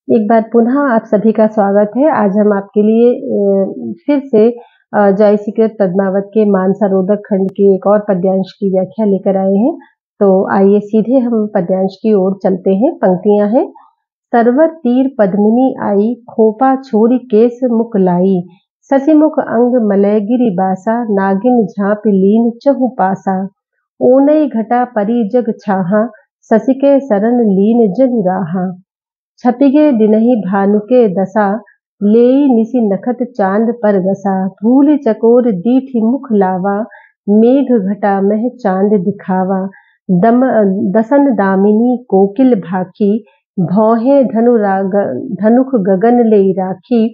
एक बार पुनः आप सभी का स्वागत है। आज हम आपके लिए फिर से जयसीकृत पद्मावत के मानसरोवर खंड के एक और पद्यांश की व्याख्या लेकर आए हैं। तो आइए सीधे हम पद्यांश की ओर चलते हैं। पंक्तियां हैं। सरवर तीर पद्मिनी आई, खोपा छोरी केस मुख लाई, ससिमुख अंग मलय गिरि बासा, नागिन झाँप लीन चहु पासा, ओनई घटा परी जग छाहा, ससिके सरन लीन जनु राहा, छपिगे दिनहि भानुके दशा, लेई निसि नखत चांद पर गसा, धूल चकोर दीठि मुख लावा, मेघ घटा मह चांद दिखावा, दसन दामिनी कोकिल भाखी, भौहे धनुख गगन ले राखी,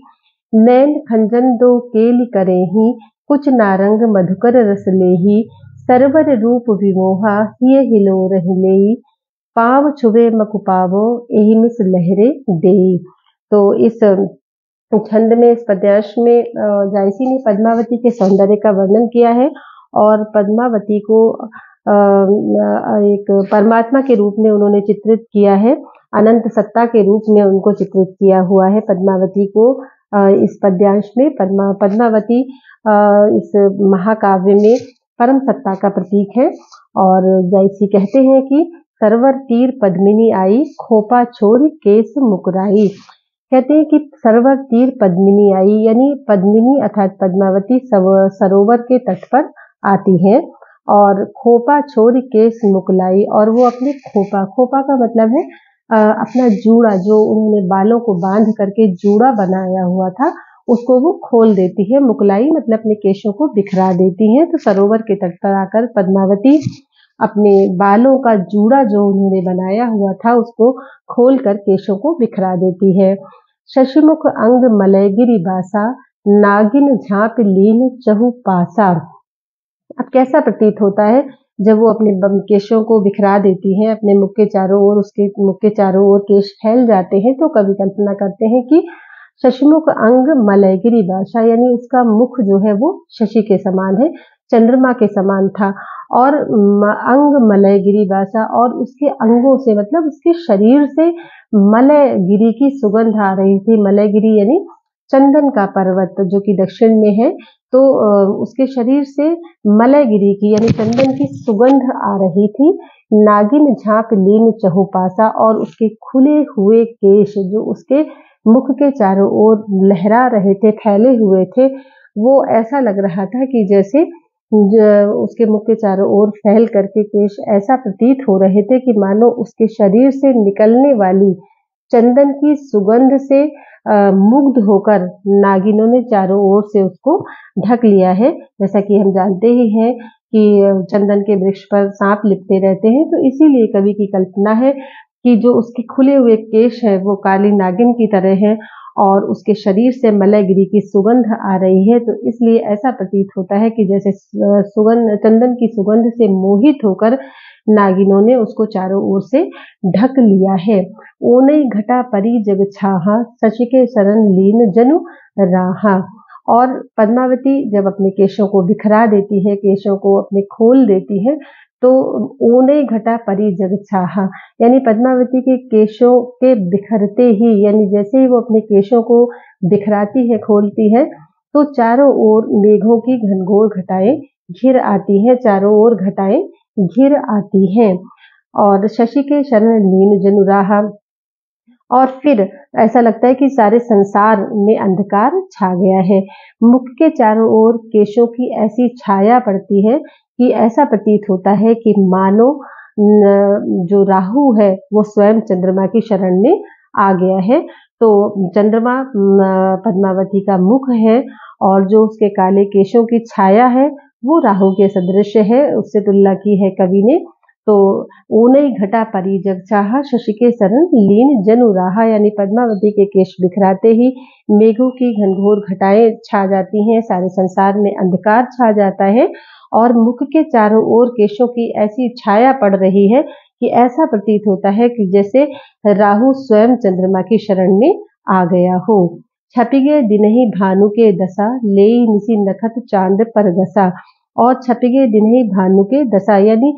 नैन खंजन दो केलि करेहि, कुछ नारंग मधुकर रस लेहि, सरवर रूप विमोहा हिय हिलोर हिलेई, पाव छुबे मकु पावो एहि मिस लहरे देई। तो इस छंद में, इस पद्यांश में जायसी ने पद्मावती के सौंदर्य का वर्णन किया है और पद्मावती को एक परमात्मा के रूप में उन्होंने चित्रित किया है। अनंत सत्ता के रूप में उनको चित्रित किया हुआ है पद्मावती को। इस पद्यांश में पद्मावती इस महाकाव्य में परम सत्ता का प्रतीक है। और जायसी कहते हैं कि सरवर तीर पद्मिनी आई, खोपा छोर केस मुकराई। कहते हैं कि सरवर तीर पद्मिनी आई, यानी पद्मिनी अर्थात पद्मावती सरोवर के तट पर आती है और खोपा छोर केस मुकलाई, और वो अपने खोपा का मतलब है अपना जूड़ा, जो उन्होंने बालों को बांध करके जूड़ा बनाया हुआ था उसको वो खोल देती है। मुकलाई मतलब अपने केशों को बिखरा देती है। तो सरोवर के तट पर आकर पद्मावती अपने बालों का जूड़ा जो उन्होंने बनाया हुआ था उसको खोलकर केशों को बिखरा देती है। शशिमुख अंग मलय गिरि बासा, नागिन झाँप लीन चहु पासा। अब कैसा प्रतीत होता है जब वो अपने केशों को बिखरा देती हैं, अपने मुख के चारों ओर, उसके मुख के चारों ओर केश फैल जाते हैं। तो कवि कल्पना करते हैं कि शशिमुख अंग मलय गिरि बासा, यानी उसका मुख जो है वो शशि के समान है, चंद्रमा के समान था। और अंग मलय गिरि बासा, और उसके अंगों से मतलब उसके शरीर से मलय गिरि की सुगंध आ रही थी। मलय गिरि यानी चंदन का पर्वत जो कि दक्षिण में है। तो उसके शरीर से मलय गिरि की यानी चंदन की सुगंध आ रही थी। नागिन झाँप लीन चहु पासा, और उसके खुले हुए केश जो उसके मुख के चारों ओर लहरा रहे थे, फैले हुए थे, वो ऐसा लग रहा था कि जैसे उसके मुख के चारों ओर फैल करके केश ऐसा प्रतीत हो रहे थे कि मानो उसके शरीर से निकलने वाली चंदन की सुगंध से मुग्ध होकर नागिनों ने चारों ओर से उसको ढक लिया है। जैसा कि हम जानते ही हैं कि चंदन के वृक्ष पर सांप लिपटे रहते हैं, तो इसीलिए कवि की कल्पना है कि जो उसके खुले हुए केश है वो काली नागिन की तरह है और उसके शरीर से मलय गिरि की सुगंध आ रही है। तो इसलिए ऐसा प्रतीत होता है कि जैसे चंदन की सुगंध से मोहित होकर नागिनों ने उसको चारों ओर से ढक लिया है। ओनई घटा परी जग छाहा, शशिके शरण लीन जनु राहा। और पद्मावती जब अपने केशों को बिखरा देती है, केशों को अपने खोल देती है, तो ओनई घटा परी जग छाहा, यानी पद्मावती के केशों के बिखरते ही, यानी जैसे ही वो अपने केशों को बिखराती है, खोलती है, तो चारों ओर मेघों की घनघोर घटाएं घिर आती हैं, चारों ओर घटाएं घिर आती हैं। और शशि के शरण लीन जनु राहा, और फिर ऐसा लगता है कि सारे संसार में अंधकार छा गया है। मुख के चारों ओर केशों की ऐसी छाया पड़ती है कि ऐसा प्रतीत होता है कि मानो जो राहु है वो स्वयं चंद्रमा की शरण में आ गया है। तो चंद्रमा पद्मावती का मुख है और जो उसके काले केशों की छाया है वो राहु के सदृश है, उससे तुलना की है कवि ने। तो ऊनई घटा परी जग चाहा, शशि के शरण लीन जनु राहा, यानी पद्मावती के केश बिखराते ही मेघों की घनघोर घटाएं छा जाती हैं, सारे संसार में अंधकार छा जाता है और मुख के चारों ओर केशों की ऐसी छाया पड़ रही है कि ऐसा प्रतीत होता है कि जैसे राहु स्वयं चंद्रमा की शरण में आ गया हो। छपिगे दिनहि भानु के दशा, लेई निसि नखत चांद पर गसा। और छपिगे दिनहि भानु के दशा, यानी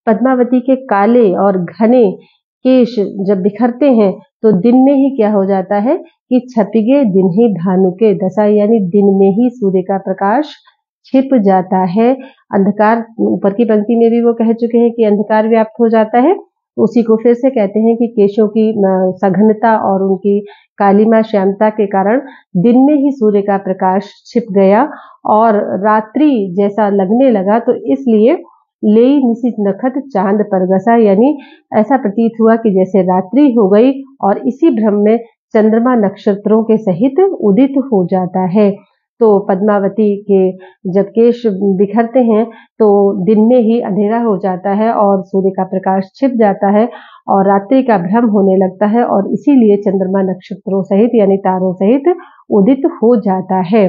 पद्मावती के काले और घने केश जब बिखरते हैं तो दिन में ही क्या हो जाता है कि छपिगे दिन ही भानु के दशा, यानी दिन में ही सूर्य का प्रकाश छिप जाता है। अंधकार, ऊपर की पंक्ति में भी वो कह चुके हैं कि अंधकार व्याप्त हो जाता है। उसी को फिर से कहते हैं कि केशों की सघनता और उनकी कालिमा श्यामता के कारण दिन में ही सूर्य का प्रकाश छिप गया और रात्रि जैसा लगने लगा, तो इसलिए लेई निशित नखत चांद परगसा, यानी ऐसा प्रतीत हुआ कि जैसे रात्रि हो गई और इसी भ्रम में चंद्रमा नक्षत्रों के सहित उदित हो जाता है। तो पद्मावती के जब केश बिखरते हैं तो दिन में ही अंधेरा हो जाता है और सूर्य का प्रकाश छिप जाता है और रात्रि का भ्रम होने लगता है और इसीलिए चंद्रमा नक्षत्रों सहित यानी तारों सहित उदित हो जाता है।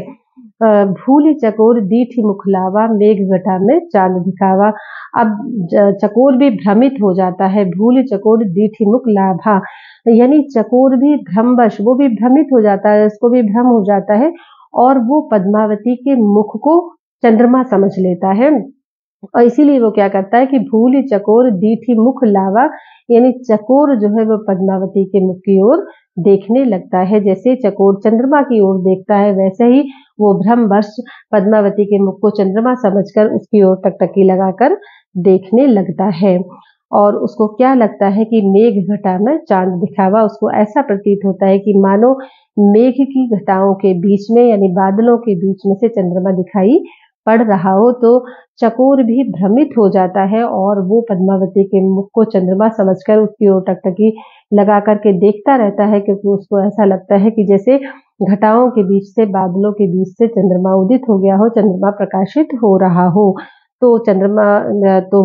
भूल चकोर दीठी मुखलावा, मेघ घटा में चांद दिखावा। अब चकोर भी भ्रमित हो जाता है। भूल चकोर दीठी मुख लाभा, यानी चकोर भी भ्रमवश, वो भी भ्रमित हो जाता है, उसको भी भ्रम हो जाता है और वो पद्मावती के मुख को चंद्रमा समझ लेता है और इसीलिए वो क्या करता है कि भूल चकोर दीठी मुख लावा, यानी चकोर जो है वो पद्मावती के मुख की ओर देखने लगता है। जैसे चकोर चंद्रमा की ओर देखता है वैसे ही वो भ्रमवश पद्मावती के मुख को चंद्रमा समझकर उसकी ओर टकटकी लगाकर देखने लगता है और उसको क्या लगता है कि मेघ घटा में चांद दिखावा। उसको ऐसा प्रतीत होता है कि मानो मेघ की घटाओं के बीच में यानी बादलों के बीच में से चंद्रमा दिखाई पड़ रहा हो। तो चकोर भी भ्रमित हो जाता है और वो पद्मावती के मुख को चंद्रमा समझकर उसकी ओर टकटकी लगा करके देखता रहता है, क्योंकि उसको ऐसा लगता है कि जैसे घटाओं के बीच से, बादलों के बीच से चंद्रमा उदित हो गया हो, चंद्रमा प्रकाशित हो रहा हो। तो चंद्रमा तो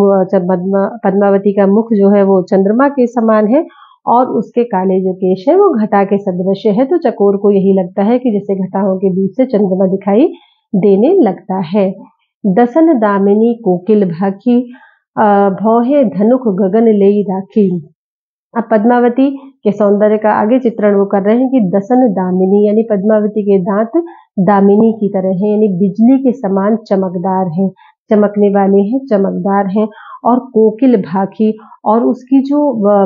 पद्मावती का मुख जो है वो चंद्रमा के समान है और उसके काले जो केश है वो घटा के सदृश है। तो चकोर को यही लगता है कि जैसे घटाओं के बीच से चंद्रमा दिखाई देने लगता है। दसन दामिनी कोकिल भाखी, भौहे धनुख गगन लेई राखी। अब पद्मावती के सौंदर्य का आगे चित्रण वो कर रहे हैं कि दसन दामिनी, यानी पद्मावती के दांत दामिनी की तरह हैं, यानी बिजली के समान चमकदार हैं, चमकने वाले हैं, चमकदार हैं। और कोकिल भाखी, और उसकी जो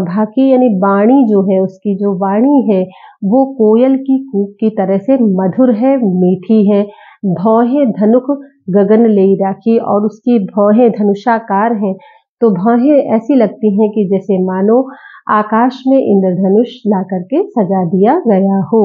भाखी यानी वाणी जो है, उसकी जो वाणी है वो कोयल की कूक की तरह से मधुर है, मीठी है। भौहें धनुख गगन लेई राखी, और उसकी भौहें धनुषाकार हैं। तो भौहें ऐसी लगती हैं कि जैसे मानो आकाश में इंद्रधनुष ला करके सजा दिया गया हो।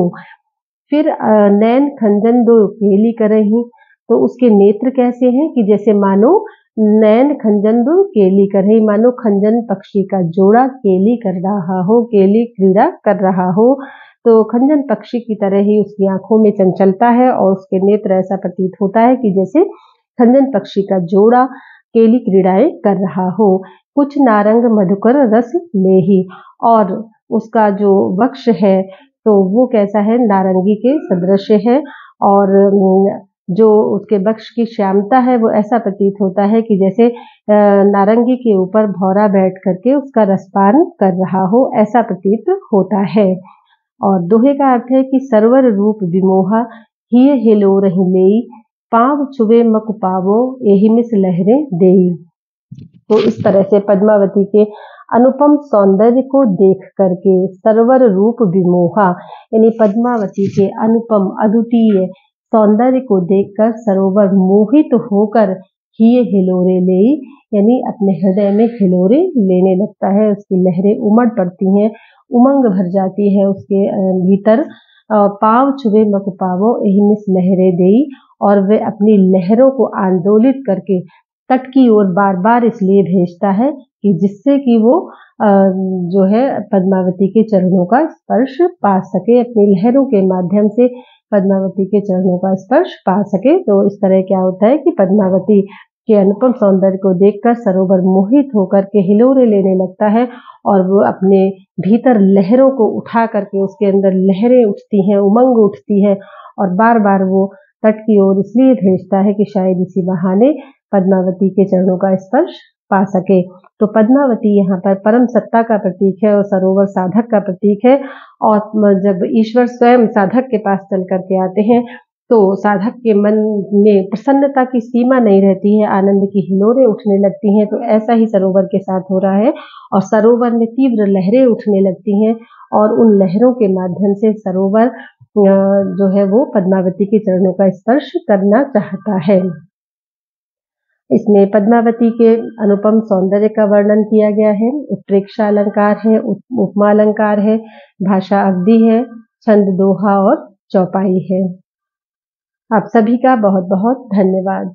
फिर नैन खंजन दो केली करही, तो उसके नेत्र कैसे हैं कि जैसे मानो नैन खंजन दो केली करही, मानो खंजन पक्षी का जोड़ा केली कर रहा हो, केली क्रीड़ा कर रहा हो। तो खंजन पक्षी की तरह ही उसकी आंखों में चंचलता है और उसके नेत्र ऐसा प्रतीत होता है कि जैसे खंजन पक्षी का जोड़ा केली क्रीड़ाएं कर रहा हो। कुछ नारंग मधुकर रस लेही, और उसका जो वक्ष है तो वो कैसा है, नारंगी के सदृश है और जो उसके वक्ष की श्यामता है वो ऐसा प्रतीत होता है कि जैसे नारंगी के ऊपर भौरा बैठ करके उसका रसपान कर रहा हो, ऐसा प्रतीत होता है। और दोहे का अर्थ है कि सरवर रूप विमोहा, हिय हिलो रही लेई, पाव छुवे मक पावो, एहि मिस लहरे देई। तो इस तरह से पद्मावती के अनुपम सौंदर्य को देख करके सरवर रूप विमोहा, यानी पद्मावती के अनुपम अद्वितीय सौंदर्य को देखकर सरोवर मोहित होकर हिये हिलोरे लेई, यानी अपने हृदय में हिलोरे लेने लगता है। उसकी लहरें उमड़ पड़ती हैं, उमंग भर जाती है उसके भीतर। पाव छुवे मक पावो, एहि मिस लहरे देई, और वे अपनी लहरों को आंदोलित करके तट की ओर बार बार इसलिए भेजता है कि जिससे कि वो जो है पद्मावती के चरणों का स्पर्श पा सके, अपनी लहरों के माध्यम से पद्मावती के चरणों का स्पर्श पा सके। तो इस तरह क्या होता है कि पद्मावती के अनुपम सौंदर्य को देखकर सरोवर मोहित होकर के हिलोरे लेने लगता है और वो अपने भीतर लहरों को उठा करके, उसके अंदर लहरें उठती हैं, उमंग उठती है और बार बार वो तट की ओर इसलिए भेजता है कि शायद इसी बहाने पद्मावती के चरणों का स्पर्श पा सके। तो पद्मावती यहाँ पर परम सत्ता का प्रतीक है और सरोवर साधक का प्रतीक है। और जब ईश्वर स्वयं साधक के पास चल करके आते हैं तो साधक के मन में प्रसन्नता की सीमा नहीं रहती है, आनंद की हिलोरें उठने लगती हैं। तो ऐसा ही सरोवर के साथ हो रहा है और सरोवर में तीव्र लहरें उठने लगती हैं और उन लहरों के माध्यम से सरोवर जो है वो पद्मावती के चरणों का स्पर्श करना चाहता है। इसमें पद्मावती के अनुपम सौंदर्य का वर्णन किया गया है। उत्प्रेक्षा अलंकार है, उपमा अलंकार है, भाषा अवधि है, छंद दोहा और चौपाई है। आप सभी का बहुत बहुत धन्यवाद।